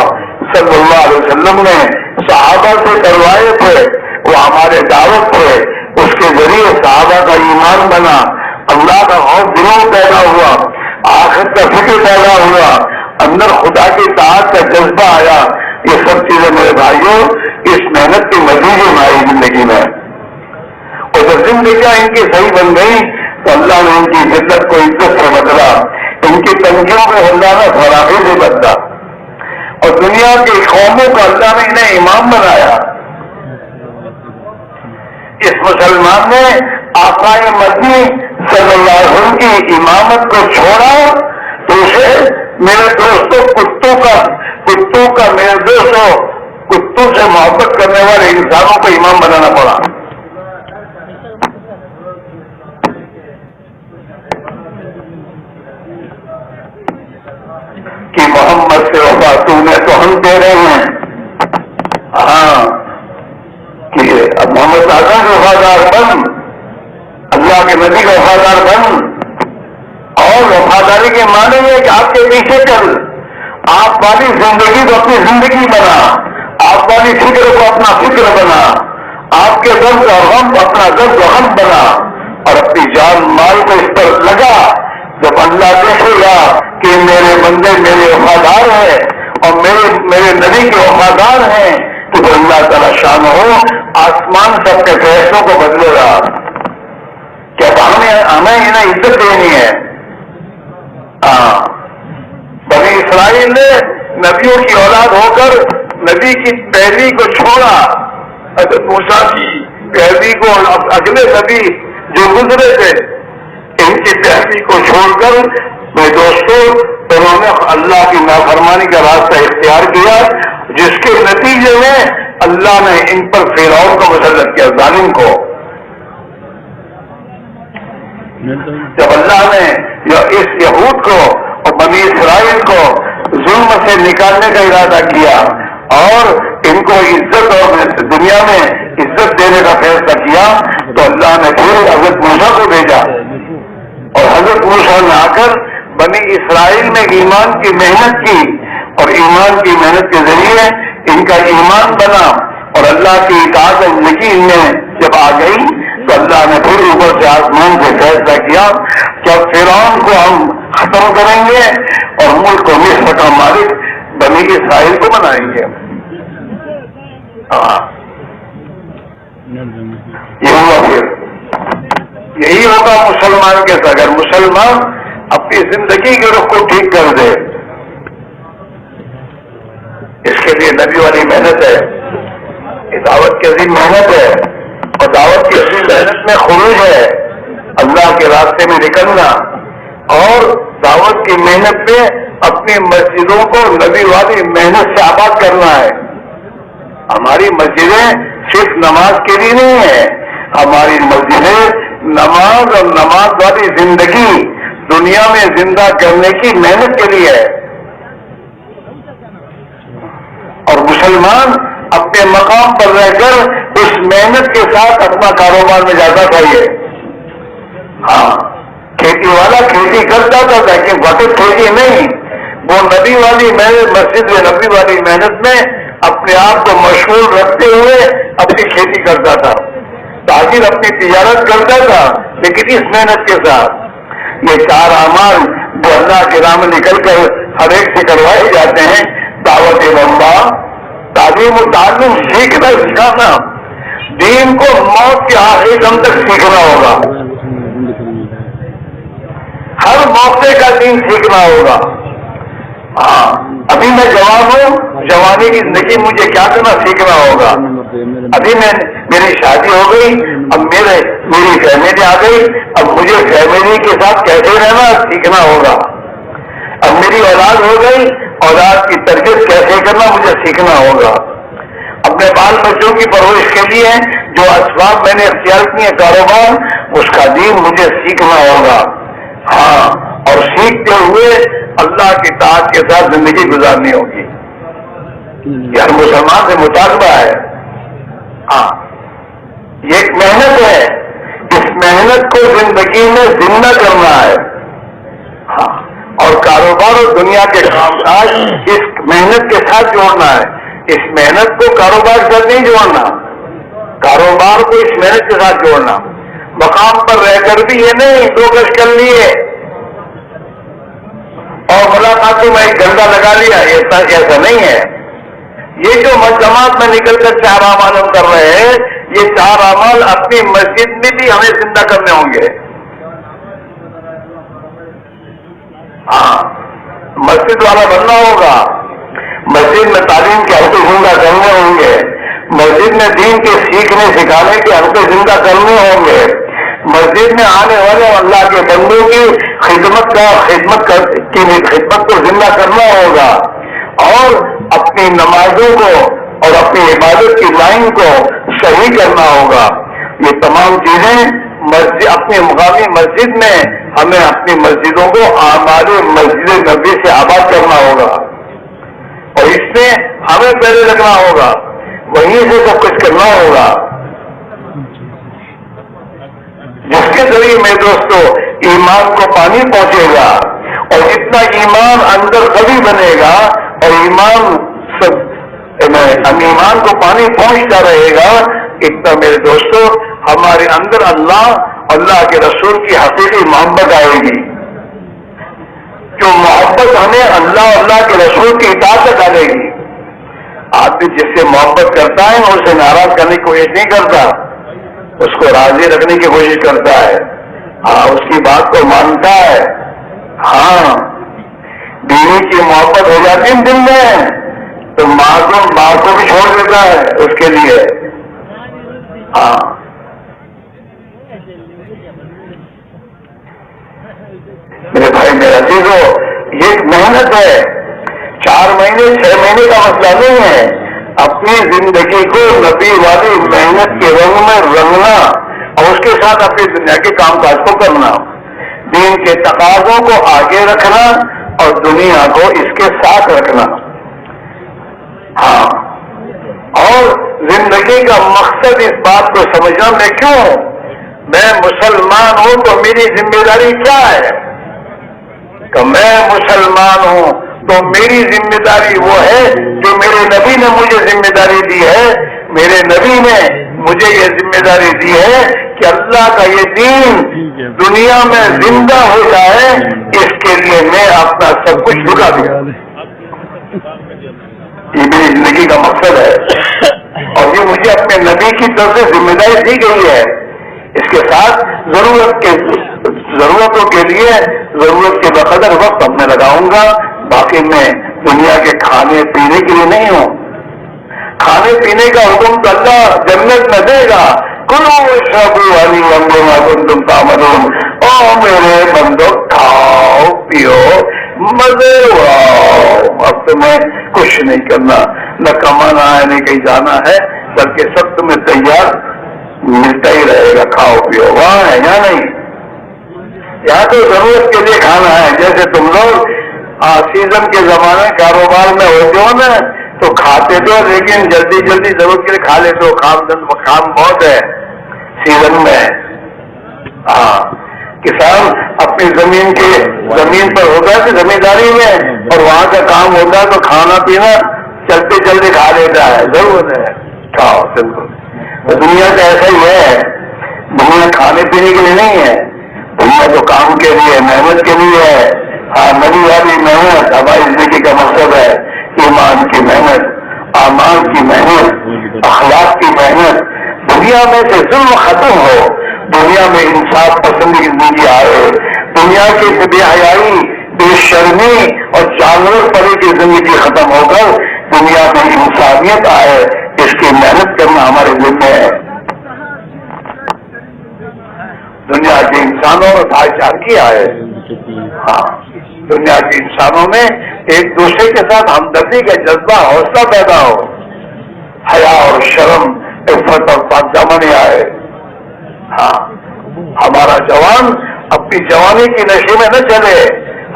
S1: صلی اللہ علیہ وسلم نے صحابہ سے کروائے تھے، وہ ہمارے دعوت تھے. اس کے ذریعے صحابہ کا ایمان بنا، اللہ کا خوف دلوں پیدا ہوا، آخرت کا فکر پیدا ہوا، اندر خدا کی اطاعت کا جذبہ آیا. یہ سب چیزیں میرے بھائیوں اس محنت کی نتیجے میں آئی زندگی میں. اور جب زندگیاں ان کی صحیح بن گئی تو اللہ نے ان کی عزت کو عزت سے بدلا، ان کی تنگیوں میں اللہ نے فراخی سے بدلا اور دنیا کی قوموں کا اللہ نے انہیں امام بنایا. اس مسلمان نے آقا مدنی صلی اللہ علیہ وسلم کی امامت کو چھوڑا تو اسے میرے دوستوں کتوں کا میرے دوستوں کتوں سے محبت کرنے والے انسانوں کو امام بنانا پڑا. کہ محمد سے وفا تمہیں تو ہم دے رہے ہیں، ہاں کہ اب محمد آقا کے وفادار بن، اللہ کے نبی کا وفادار بن. اور وفاداری کے معنی ہے کہ آپ کے پیچھے چل، آپ والی زندگی کو اپنی زندگی بنا، آپ والی فکر کو اپنا فکر بنا، آپ کے درد کا غم اپنا درد و غم بنا اور اپنی جان مال کو اس پر لگا. جب اللہ دیکھے گا کہ میرے بندے میرے وفادار ہیں اور میرے نبی کے وفادار ہیں تو اللہ تعالیٰ شان ہو آسمان سب کے فیصلوں کو بدلے گا. کیا ہمیں انہیں عزت دینی ہے؟ ہاں، بنی اسرائیل نے نبیوں کی اولاد ہو کر نبی کی پیروی کو چھوڑا، حضرت موسیٰ کی پیروی کو، اگلے نبی جو گزرے تھے ان کی پیروی کو چھوڑ کر میرے دوستوں انہوں نے اللہ کی نافرمانی کا راستہ اختیار کیا، جس کے نتیجے میں اللہ نے ان پر فرعون کو مسلط کیا، ظالم کو. جب اللہ نے اس یہود کو اور بنی اسرائیل کو ظلم سے نکالنے کا ارادہ کیا اور ان کو عزت اور دنیا میں عزت دینے کا فیصلہ کیا تو اللہ نے پھر حضرت موسیٰ کو بھیجا اور حضرت موسیٰ نے آ کر بنی اسرائیل میں ایمان کی محنت کی اور ایمان کی محنت کے ذریعے ان کا ایمان بنا اور اللہ کی اطاعت اور زندگی ان میں جب آ گئی تو اللہ نے پھر اوپر سے آسمان سے فیصلہ کیا کہ فرعون کو ہم ختم کریں گے اور ملک کو مصر کا مالک بنی مسائل کو بنائیں گے. ہاں یہ ہوا. پھر یہی ہوگا مسلمان کے ساتھ. اگر مسلمان اپنی زندگی کے رخ کو ٹھیک کر دے, اس کے لیے نبی والی محنت ہے, دعوت کی عظیم محنت ہے, اور دعوت کی عظیم محنت میں خروج ہے, اللہ کے راستے میں نکلنا, اور دعوت کی محنت میں اپنی مسجدوں کو نبی والی محنت سے آباد کرنا ہے. ہماری مسجدیں صرف نماز کے لیے نہیں ہیں, ہماری مسجدیں نماز اور نماز والی زندگی دنیا میں زندہ کرنے کی محنت کے لیے ہے. اور مسلمان اپنے مقام پر رہ کر اس محنت کے ساتھ اپنا کاروبار میں جاتا چاہیے. ہاں کھیتی والا کھیتی کرتا تھا لیکن وقت کھیتی نہیں, وہ نبی والی محنت, مسجد میں نبی والی محنت میں اپنے آپ کو مشغول رکھتے ہوئے اپنی کھیتی کرتا تھا, تاجر اپنی تجارت کرتا تھا لیکن اس محنت کے ساتھ. یہ 4 اعمال جو اللہ کے راہ میں نکل کر ہر ایک سے کروائے جاتے ہیں, دعوت اللہ, تعلیم و تعلم, سیکھنا سکھانا, دین کو موت کے آخری دم تک سیکھنا ہوگا, ہر موقع کا دین سیکھنا ہوگا. ہاں ابھی میں جوان ہوں, جوانی کی زندگی مجھے کیا کرنا سیکھنا ہوگا. ابھی میری شادی ہو گئی, اب میری فیملی آ گئی, اب مجھے فیملی کے ساتھ کیسے رہنا سیکھنا ہوگا. اب میری اولاد ہو گئی, اولاد کی تربیت کیسے کرنا مجھے سیکھنا ہوگا. اپنے بال بچوں کی پرورش کے لیے جو اسباب میں نے اختیار کیے کاروبار, اس کا دین مجھے سیکھنا ہوگا. ہاں اور سیکھتے ہوئے اللہ کی اطاعت کے ساتھ زندگی گزارنی ہوگی. یہ ہر مسلمان سے مطالبہ ہے. ہاں یہ ایک محنت ہے, اس محنت کو زندگی میں زندہ کرنا ہے. ہاں اور کاروبار اور دنیا کے کام کاج اس محنت کے ساتھ جوڑنا ہے. اس محنت کو کاروبار سے نہیں جوڑنا, کاروبار کو اس محنت کے ساتھ جوڑنا. مقام پر رہ کر بھی یہ نہیں 2 گز کر لیے اور ملاقاتوں میں ایک گھنٹہ لگا لیا, ایسا نہیں ہے. یہ جو جماعت میں نکل کر 4 اعمال ہم کر رہے ہیں, یہ 4 اعمال اپنی مسجد میں بھی ہمیں زندہ کرنے ہوں گے. ہاں مسجد والا بننا ہوگا, مسجد میں تعلیم کے حلقے زندہ کرنے ہوں گے, مسجد میں دین کے سیکھنے سکھانے کے حلقے زندہ کرنے ہوں گے, مسجد میں آنے والے اللہ کے بندوں کی خدمت کو زندہ کرنا ہوگا, اور اپنی نمازوں کو اور اپنی عبادت کی لائن کو صحیح کرنا ہوگا. یہ تمام چیزیں مسجد اپنی مقامی مسجد میں ہمیں اپنی مسجدوں کو ہمارے مسجد نبی سے آباد کرنا ہوگا, اور اس میں ہمیں پہلے لگنا ہوگا, وہیں سے سب کچھ کرنا ہوگا. جس کے ذریعے میں دوستو ایمان کو پانی پہنچے گا, اور جتنا ایمان اندر کبھی بنے گا اور ایمان کو پانی پہنچتا رہے گا, اتنا میرے دوستو ہمارے اندر اللہ کے رسول کی حقیقی محبت آئے گی. جو محبت ہمیں اللہ کے رسول کی اطاعت سے ڈالے گی. آدمی جس سے محبت کرتا ہے اور اسے ناراض کرنے کی کوشش نہیں کرتا, اس کو راضی رکھنے کی کوشش کرتا ہے. ہاں اس کی بات کو مانتا ہے. ہاں بیوی کی محبت ہو جاتی ہے دل میں تو ماں کو بھی چھوڑ دیتا ہے اس کے لیے. ہاں میرے بھائی میرا عزیزو, یہ ایک محنت ہے. 4 مہینے 6 مہینے کا مسئلہ نہیں ہے. اپنی زندگی کو نبی والی محنت کے رنگ میں رنگنا, اور اس کے ساتھ اپنی دنیا کے کام کاج کو کرنا, دین کے تقاضوں کو آگے رکھنا اور دنیا کو اس کے ساتھ رکھنا. ہاں اور زندگی کا مقصد اس بات کو سمجھنا, میں کیوں ہوں, میں مسلمان ہوں تو میری ذمہ داری کیا ہے. کہ میں مسلمان ہوں تو میری ذمہ داری وہ ہے جو میرے نبی نے مجھے ذمہ داری دی ہے. میرے نبی نے مجھے یہ ذمہ داری دی ہے کہ اللہ کا یہ دین دنیا میں زندہ ہو جائے, اس کے لیے میں اپنا سب کچھ جھکا دیا. یہ میری زندگی کا مقصد ہے اور یہ مجھے اپنے نبی کی طرف سے ذمہ داری دی گئی ہے. اس کے ساتھ ضرورتوں کے لیے ضرورت کے بقدر وقت میں لگاؤں گا. باقی میں دنیا کے کھانے پینے کے لیے نہیں ہوں. کھانے پینے کا حکم تو اللہ جنت میں دے گا. کلو واشربوا ہنیئا بما کنتم تعملون. او میرے بندو کھاؤ پیو مزے اڑاؤ. اب تمہیں کچھ نہیں کرنا، نہ کمانا ہے نہ کہیں جانا ہے، بلکہ سب تمہیں تیار ملتا ہی رہے گا. کھاؤ پیو. وہاں ہے یا نہیں؟ یہاں تو ضرورت کے لیے کھانا ہے. جیسے تم لوگ سیزن کے زمانے کاروبار میں ہوتے ہو نا تو کھاتے تو، لیکن جلدی جلدی ضرورت کے لیے کھا لیتے ہو. کام بہت ہے سیزن میں. کسان اپنی زمین پر ہوتا ہے زمینداری میں، اور وہاں کا کام ہوتا ہے تو کھانا پینا چلتے چلتے کھا لیتا ہے. ضرورت ہے کھاؤ. بالکل دنیا کا ایسا ہی ہے. دنیا کھانے پینے کے لیے نہیں ہے، دنیا تو کام کے لیے، محنت کے لیے ہے. نبی والی محنت ہماری زندگی کا مقصد ہے. ایمان کی محنت، اعمال کی محنت، اخلاق کی محنت. دنیا میں سے ظلم ختم ہو، دنیا میں انصاف پسندی زندگی آئے، دنیا کی بے حیائی، بے شرمی اور جانور پرے کی زندگی ختم ہو کر دنیا میں انسانیت آئے. اس کی محنت کرنا ہمارے ذمہ ہے. دنیا کے انسانوں میں بھائی چارگی آئے. دنیا کے انسانوں میں ایک دوسرے کے ساتھ ہمدردی کا جذبہ، حوصلہ پیدا ہو. حیا اور شرم، عفت اور پاکدامنی آئے. ہمارا جوان اپنی جوانی کی نشے میں نہ چلے.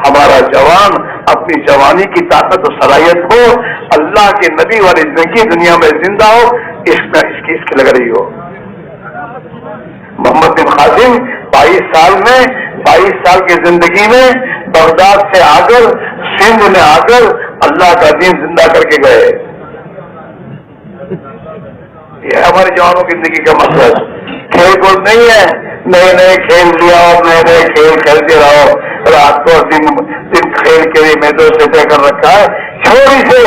S1: ہمارا جوان اپنی جوانی کی طاقت و صلاحیت ہو، اللہ کے نبی والی زندگی دنیا میں زندہ ہو، اس کی لگ رہی ہو. محمد بن قاسم 22 سال کی زندگی میں بغداد سے آ کر سندھ میں آ کر اللہ کا دین زندہ کر کے گئے. یہ ہمارے جوانوں کی زندگی کا مقصد. کھیل کود نہیں ہے، نئے نئے کھیل لیا اور نئے نئے کھیل کھیلتے رہو. رات کو دن کھیل کے لیے میدوں سے طے کر رکھا ہے. چھوڑی سے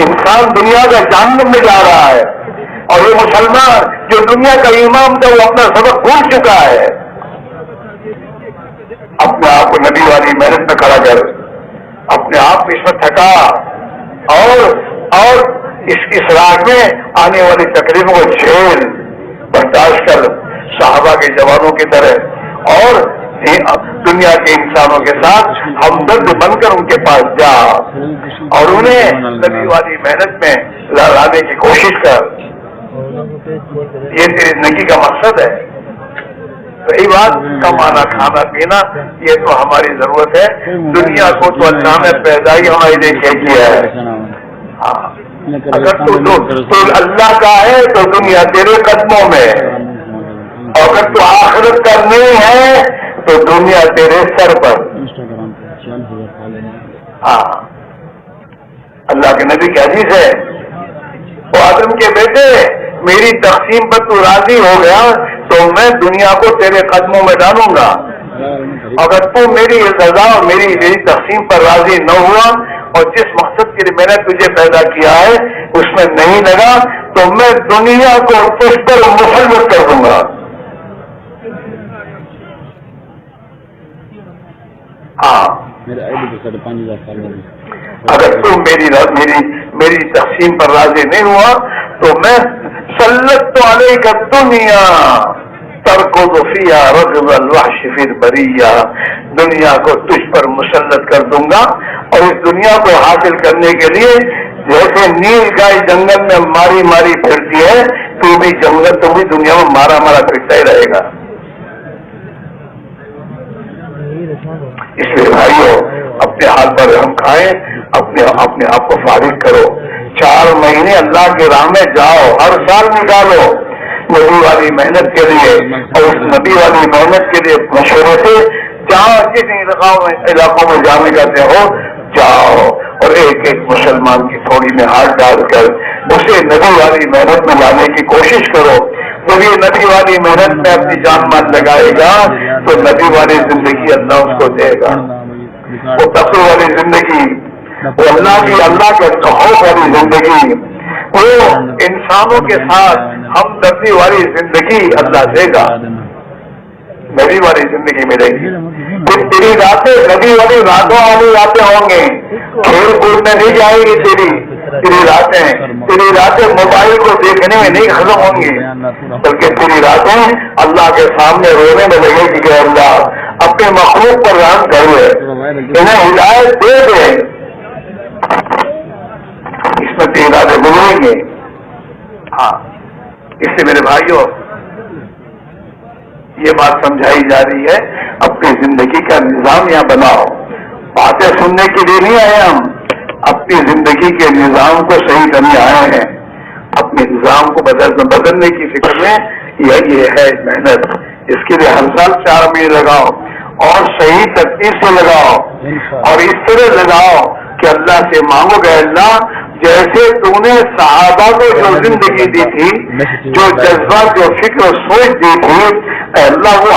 S1: انسان دنیا کا جہنم میں جا رہا ہے، اور یہ مسلمان جو دنیا کا امام تھا وہ اپنا سبق بھول چکا ہے. اپنے آپ کو نبی والی محنت میں کھڑا کر، اپنے آپ کو اس میں تھکا اور اس راہ میں آنے والی تکلیفوں کو جھیل برداشت کر صحابہ کے جوانوں کی طرح، اور دنیا کے انسانوں کے ساتھ ہمدرد بن کر ان کے پاس جا اور انہیں نبی والی محنت میں لانے کی کوشش کر. یہ تیری زندگی کا مقصد ہے. صحیح بات. کمانا کھانا پینا یہ تو ہماری ضرورت ہے. دنیا کو تو اللہ نے پیدا ہی ہمارے لیے کیا ہے. اگر تو اللہ کا ہے تو دنیا تیرے قدموں میں، اور اگر تو آخرت کا نہیں ہے تو دنیا تیرے سر پر. اللہ کے نبی کی حدیث ہے، وہ آدم کے بیٹے میری تقسیم پر تو راضی ہو گیا تو میں دنیا کو تیرے قدموں میں ڈالوں گا. اگر تو میری رضا اور میری تقسیم پر راضی نہ ہوا اور جس مقصد کے لیے میں نے تجھے پیدا کیا ہے اس میں نہیں لگا تو میں دنیا کو تجھ پر مسلط کر دوں گا. اگر تم میری تقسیم پر راضی نہیں ہوا تو میں سلط تو علیک الدنیا ترکض فیہا رغم الوحش فی البریہ، دنیا کو تجھ پر مسلط کر دوں گا. اور اس دنیا کو حاصل کرنے کے لیے جیسے نیل گائے جنگل میں ماری ماری پھرتی ہے تو بھی دنیا میں مارا مارا پھرتا ہی رہے گا. اس لیے بھائیو اپنے حال پر رحم کھائیں، اپنے آپ کو فارغ کرو. 4 مہینے اللہ کی راہ میں جاؤ، ہر سال نکالو نبی والی محنت کے لیے. اور اس نبی والی محنت کے لیے مشورے سے جہاں جن علاقوں میں جانے جاتے ہو جاؤ، اور ایک ایک مسلمان کی تھوڑی میں ہاتھ ڈال کر اسے نبی والی محنت میں لانے کی کوشش کرو. جب یہ نبی والی محنت میں اپنی جان مال لگائے گا تو نبی والی زندگی اللہ اس کو دے گا. وہ تقوی والی زندگی، وہ اللہ کے خوف والی زندگی، وہ انسانوں کے ساتھ ہمدردی والی زندگی اللہ دے گا، نبی والی زندگی ملے گی۔ پھر تیری راتیں نبی والی راتوں والی راتیں ہوں گی، کھیل کود میں نہیں جائے گی تیری راتیں موبائل کو دیکھنے میں نہیں ختم ہوں گی، بلکہ تیری راتیں اللہ کے سامنے رونے میں لگے گی کہ اللہ اپنے مخلوق پر رحم کرے، انہیں ہدایت دے دے، اس میں تیری راتیں گزریں گے۔ ہاں، اس سے میرے بھائیوں یہ بات سمجھائی جا رہی ہے، اپنی زندگی کا نظام یہاں بناؤ، باتیں سننے کے لیے نہیں آئے ہم، اپنی زندگی کے نظام کو صحیح کرنے آئے ہیں، اپنے نظام کو بدلنے کی فکر میں یہ ہے محنت۔ اس کے لیے ہر سال 4 مہینے لگاؤ اور صحیح ترتیب سے لگاؤ، اور اس طرح لگاؤ کہ اللہ سے مانگو گے اللہ جیسے تو نے صحابہ کو جو زندگی دی تھی، جو جذبات جو فکر و سوچ دی تھی، اے اللہ وہ